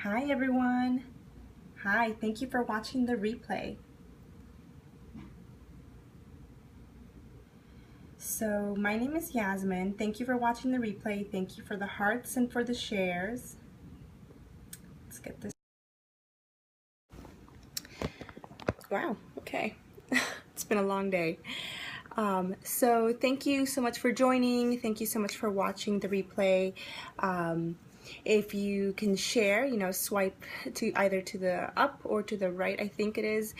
Hi everyone. Hi, thank you for watching the replay. So my name is Yasmin. Thank you for watching the replay. Thank you for the hearts and for the shares. Let's get this. Wow, okay. It's been a long day. So thank you so much for joining. Thank you so much for watching the replay. If you can share, swipe to either to the up or to the right, I think it is.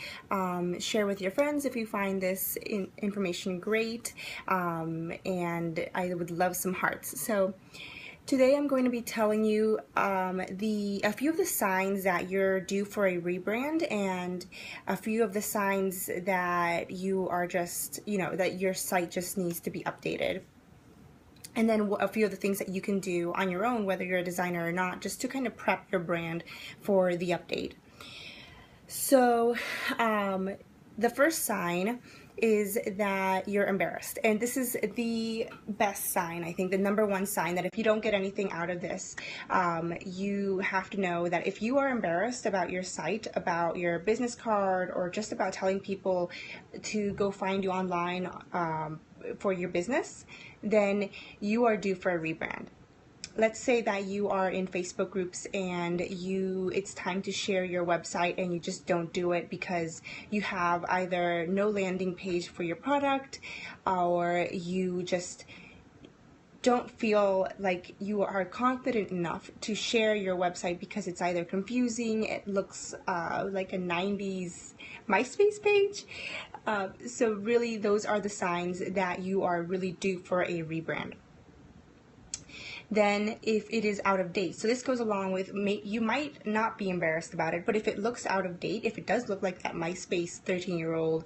Share with your friends if you find this information great, and I would love some hearts. So today I'm going to be telling you a few of the signs that you're due for a rebrand, and a few of the signs that you are just, that your site just needs to be updated. And then a few of the things that you can do on your own, whether you're a designer or not, just to kind of prep your brand for the update. So the first sign is that you're embarrassed. And this is the best sign, I think, the number one sign that if you don't get anything out of this, you have to know that if you are embarrassed about your site, about your business card, or just about telling people to go find you online for your business, then you are due for a rebrand. Let's say that you are in Facebook groups and it's time to share your website and you just don't do it because you have either no landing page for your product, or you just don't feel like you are confident enough to share your website because it's either confusing, it looks like a 90s MySpace page. So really those are the signs that you are really due for a rebrand. Then if it is out of date, so this goes along with, you might not be embarrassed about it, but if it looks out of date, if it does look like that MySpace 13-year-old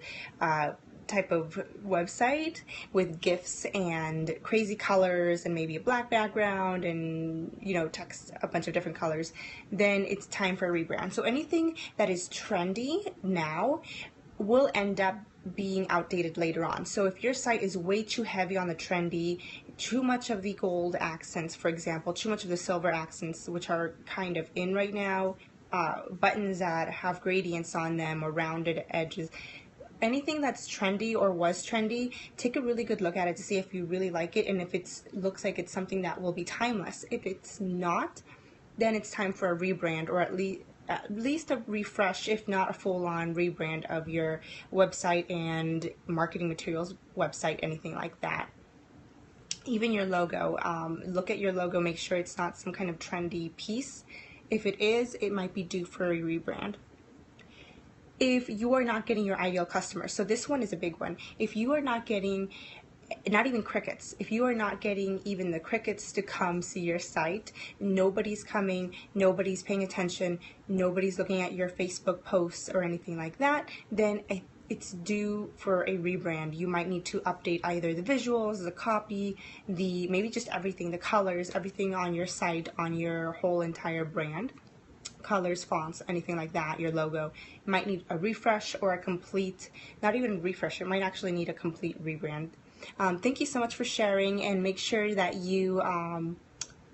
type of website with GIFs and crazy colors and maybe a black background and text a bunch of different colors, then it's time for a rebrand. So anything that is trendy now will end up being outdated later on. So if your site is way too heavy on the trendy, too much of the gold accents, for example, too much of the silver accents, which are kind of in right now, buttons that have gradients on them or rounded edges, anything that's trendy or was trendy, take a really good look at it to see if you really like it and if it looks like it's something that will be timeless. If it's not, then it's time for a rebrand, or at least a refresh, if not a full-on rebrand of your website and marketing materials website, anything like that. Even your logo, look at your logo, make sure it's not some kind of trendy piece. If it is, it might be due for a rebrand. If you are not getting your ideal customers, so this one is a big one. If you are not getting, not even crickets, if you are not getting even the crickets to come see your site, nobody's coming, nobody's paying attention, nobody's looking at your Facebook posts or anything like that, then it's due for a rebrand. You might need to update either the visuals, the copy, maybe just everything, the colors, everything on your site, on your whole entire brand. Colors, fonts, anything like that, your logo might need a refresh or a complete, not even a refresh, it might actually need a complete rebrand. Thank you so much for sharing, and make sure that you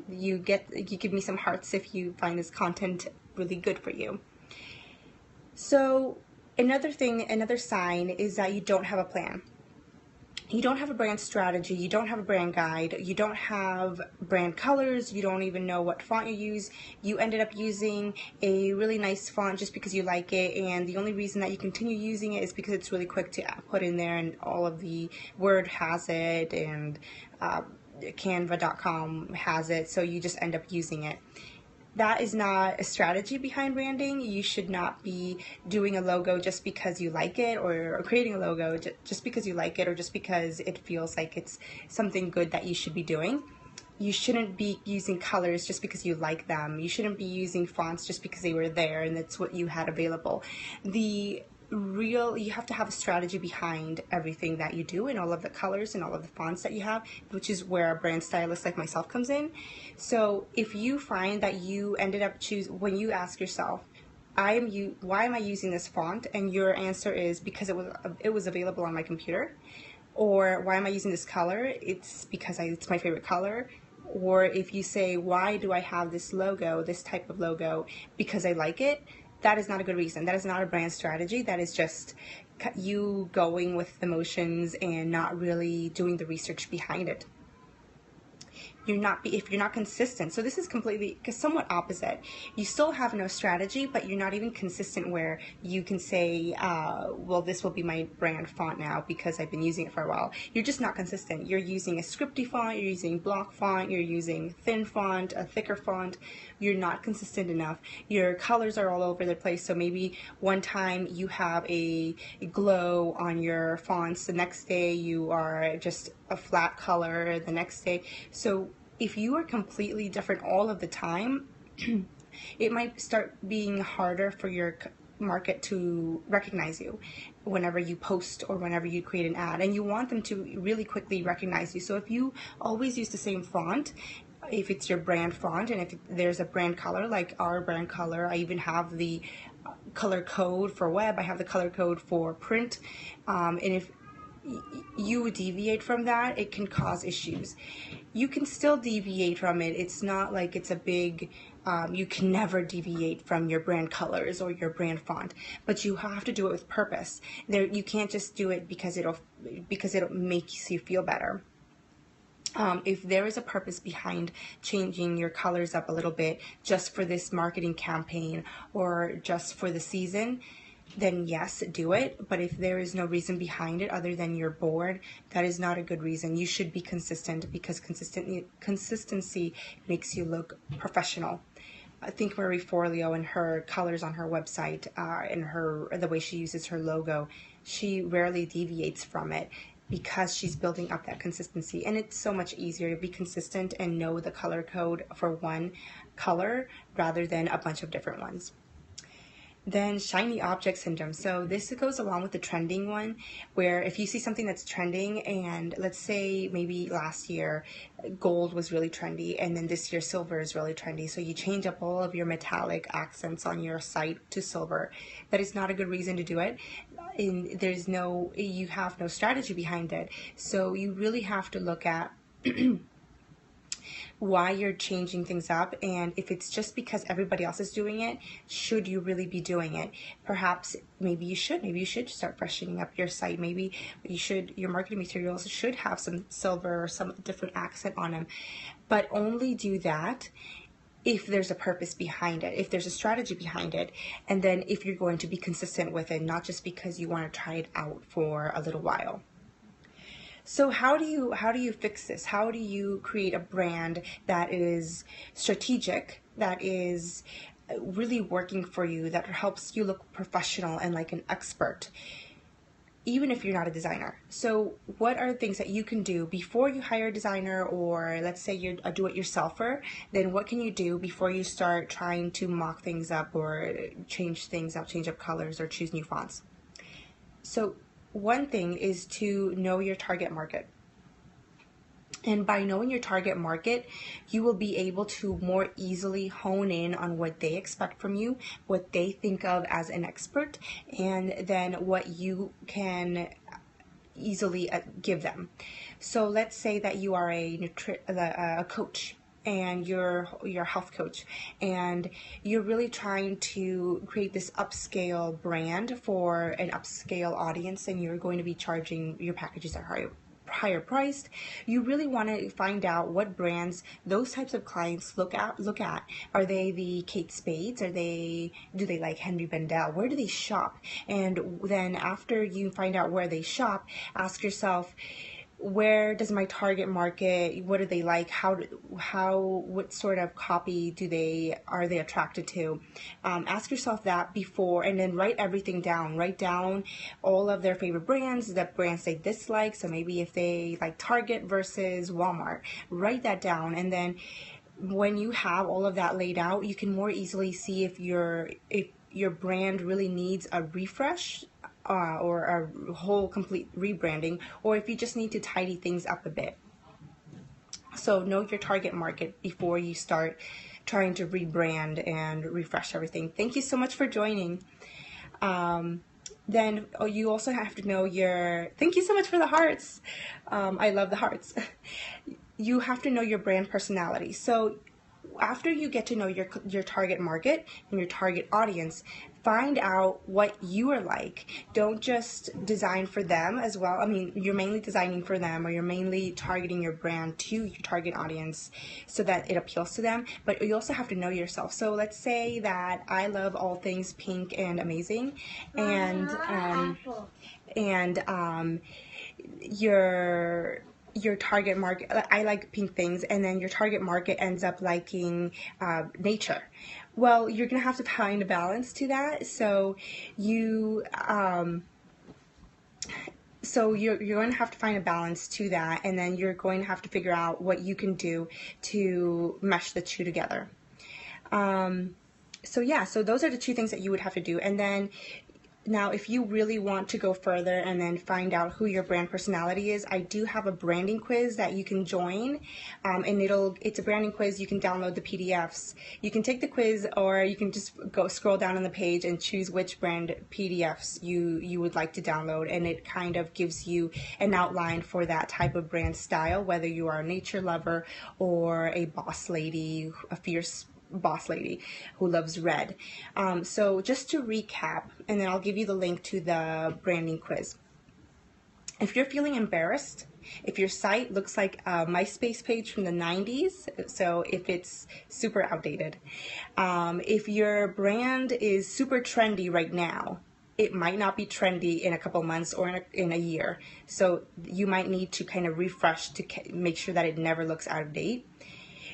give me some hearts if you find this content really good for you. So another sign is that you don't have a plan. You don't have a brand strategy, you don't have a brand guide, you don't have brand colors, you don't even know what font you use. You ended up using a really nice font just because you like it, and the only reason that you continue using it is because it's really quick to put in there, and all of the Word has it, and Canva.com has it, so you just end up using it. That is not a strategy behind branding. You should not be doing a logo just because you like it, or creating a logo just because you like it, or just because it feels like it's something good that you should be doing. You shouldn't be using colors just because you like them. You shouldn't be using fonts just because they were there and that's what you had available. You have to have a strategy behind everything that you do, and all of the colors and all of the fonts that you have, which is where a brand stylist like myself comes in. So if you find that you ended up when you ask yourself, why am I using this font? And your answer is because it was available on my computer. Or why am I using this color? It's because it's my favorite color. or if you say, why do I have this logo, this type of logo, because I like it, that is not a good reason. That is not a brand strategy. That is just you going with the motions and not really doing the research behind it. If you're not consistent. So this is completely somewhat opposite. You still have no strategy, but you're not even consistent where you can say, well, this will be my brand font now because I've been using it for a while. You're just not consistent. You're using a scripty font, you're using block font, you're using thin font, a thicker font. You're not consistent enough. Your colors are all over the place. So maybe one time you have a glow on your fonts, the next day you are just a flat color, the next day. So if you are completely different all of the time, it might start being harder for your market to recognize you whenever you post or whenever you create an ad, and you want them to really quickly recognize you. So if you always use the same font, if it's your brand font, and if there's a brand color like our brand color, I even have the color code for web, I have the color code for print, and if you deviate from that, it can cause issues. You can still deviate from it. It's not like it's a big, you can never deviate from your brand colors or your brand font, but you have to do it with purpose. You can't just do it because it'll make you feel better. If there is a purpose behind changing your colors up a little bit just for this marketing campaign or just for the season, then yes, do it. But if there is no reason behind it other than you're bored, that is not a good reason. You should be consistent, because consistency makes you look professional. I think Marie Forleo and her colors on her website and the way she uses her logo, she rarely deviates from it because she's building up that consistency. And it's so much easier to be consistent and know the color code for one color rather than a bunch of different ones. Then shiny object syndrome. So this goes along with the trending one, where if you see something that's trending, and let's say maybe last year gold was really trendy and then this year silver is really trendy, so you change up all of your metallic accents on your site to silver. That is not a good reason to do it. And you have no strategy behind it. So you really have to look at why you're changing things up, and if it's just because everybody else is doing it, should you really be doing it? Perhaps maybe you should start freshening up your site. Maybe your marketing materials should have some silver or some different accent on them, but only do that if there's a purpose behind it, if there's a strategy behind it, and then if you're going to be consistent with it, not just because you want to try it out for a little while. So how do you fix this? How do you create a brand that is strategic, that is really working for you, that helps you look professional and like an expert, even if you're not a designer? So what are things that you can do before you hire a designer, or let's say you're a do-it-yourselfer, then what can you do before you start trying to mock things up or change things up, change up colors or choose new fonts? So one thing is to know your target market. And by knowing your target market, you will be able to more easily hone in on what they expect from you, what they think of as an expert, and then what you can easily give them. So let's say that you are a coach, and you're a health coach, and you're really trying to create this upscale brand for an upscale audience, and you're going to be charging, your packages are higher priced. You really want to find out what brands those types of clients look at. Are they the Kate Spades? Do they like Henry Bendel? Where do they shop? And then after you find out where they shop, ask yourself, where does my target market, what do they like? What sort of copy are they attracted to? Ask yourself that before, and then write everything down. Write down all of their favorite brands, the brands they dislike. So maybe if they like Target versus Walmart, write that down. And then when you have all of that laid out, you can more easily see if your brand really needs a refresh, or a whole complete rebranding, or if you just need to tidy things up a bit. So know your target market before you start trying to rebrand and refresh everything. Thank you so much for joining. Then you also have to know thank you so much for the hearts. I love the hearts. you have to know your brand personality. So after you get to know your target market and your target audience, find out what you are like. Don't just design for them as well. I mean, you're mainly designing for them, or you're mainly targeting your brand to your target audience so that it appeals to them, but you also have to know yourself. So let's say that I love all things pink and amazing, and your target market, I like pink things, and then your target market ends up liking nature. Well, you're gonna have to find a balance to that. So you you're going to have to find a balance to that, and then you're going to have to figure out what you can do to mesh the two together. So yeah, so those are the two things that you would have to do. And then now, if you really want to go further and then find out who your brand personality is, I do have a branding quiz that you can join, and it's a branding quiz. You can download the PDFs. You can take the quiz, or you can just go scroll down on the page and choose which brand PDFs you would like to download, and it kind of gives you an outline for that type of brand style, whether you are a nature lover or a boss lady, a fierce boss lady who loves red. So just to recap, and then I'll give you the link to the branding quiz. If you're feeling embarrassed, if your site looks like a MySpace page from the 90s, so if it's super outdated, if your brand is super trendy right now, it might not be trendy in a couple months or in a year. So you might need to kind of refresh to make sure that it never looks out of date.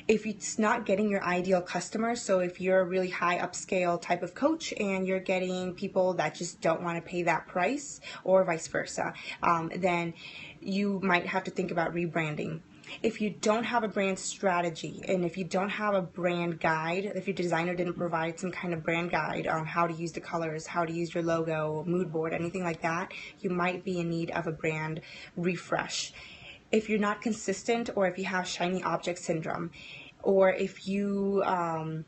If it's not getting your ideal customer, so if you're a really high upscale type of coach and you're getting people that just don't want to pay that price, or vice versa, then you might have to think about rebranding. If you don't have a brand strategy, and if you don't have a brand guide, if your designer didn't provide some kind of brand guide on how to use the colors, how to use your logo, mood board, anything like that, you might be in need of a brand refresh. If you're not consistent, or if you have shiny object syndrome, or if you are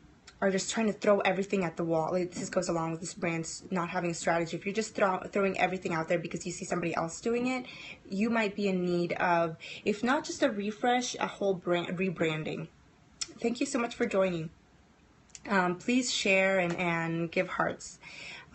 just trying to throw everything at the wall, this goes along with this brand not having a strategy. If you're just throwing everything out there because you see somebody else doing it, you might be in need of, if not just a refresh, a whole brand rebranding. Thank you so much for joining. Please share and give hearts.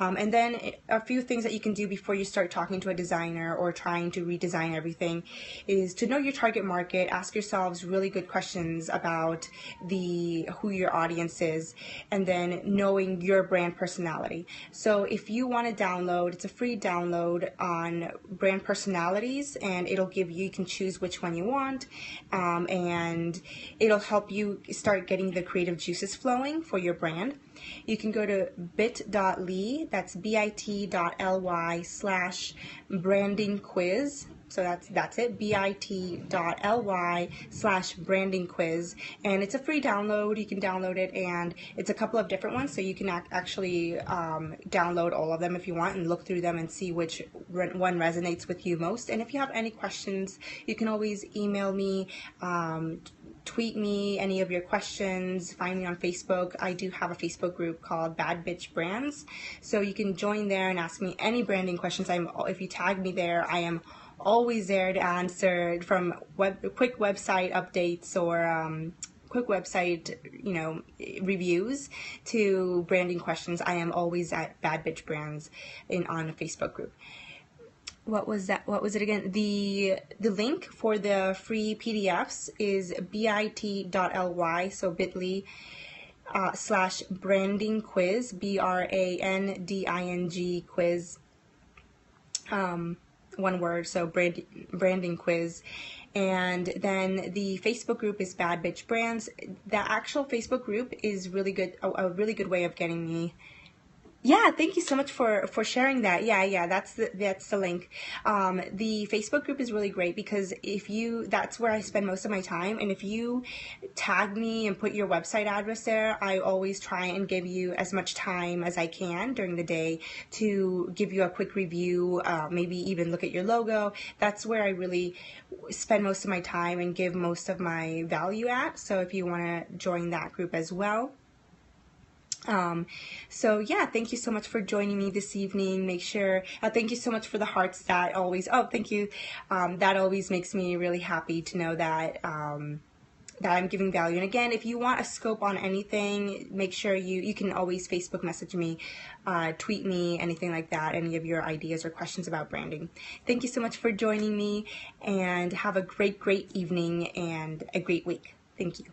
And then a few things that you can do before you start talking to a designer or trying to redesign everything is to know your target market. Ask yourselves really good questions about who your audience is, and then knowing your brand personality. So if you want to download, it's a free download on brand personalities, and you can choose which one you want, and it'll help you start getting the creative juices flowing for your brand. You can go to bit.ly, that's bit.ly/branding quiz. So that's it, bit.ly/branding quiz. And it's a free download. You can download it, and it's a couple of different ones, so you can actually download all of them if you want and look through them and see which one resonates with you most. And if you have any questions, you can always email me, tweet me any of your questions, find me on Facebook. I do have a Facebook group called Bad Bitch Brands, so you can join there and ask me any branding questions. If you tag me there, I am always there to answer, from quick website updates or quick website reviews to branding questions. I am always at Bad Bitch Brands on a Facebook group. What was that? What was it again? The link for the free PDFs is bit.ly, so bit.ly /branding quiz, BRANDING quiz, one word, so branding quiz. And then the Facebook group is Bad Bitch Brands. The actual Facebook group is really good, a really good way of getting me. Yeah, thank you so much for sharing that. Yeah, that's the link. The Facebook group is really great because that's where I spend most of my time, and if you tag me and put your website address there, I always try and give you as much time as I can during the day to give you a quick review, maybe even look at your logo. That's where I really spend most of my time and give most of my value at. So if you want to join that group as well. So yeah, thank you so much for joining me this evening. Make sure, thank you so much for the hearts. That always, oh, thank you. That always makes me really happy to know that, that I'm giving value. And again, if you want a scope on anything, make sure you can always Facebook message me, tweet me, anything like that, any of your ideas or questions about branding. Thank you so much for joining me, and have a great, great evening and a great week. Thank you.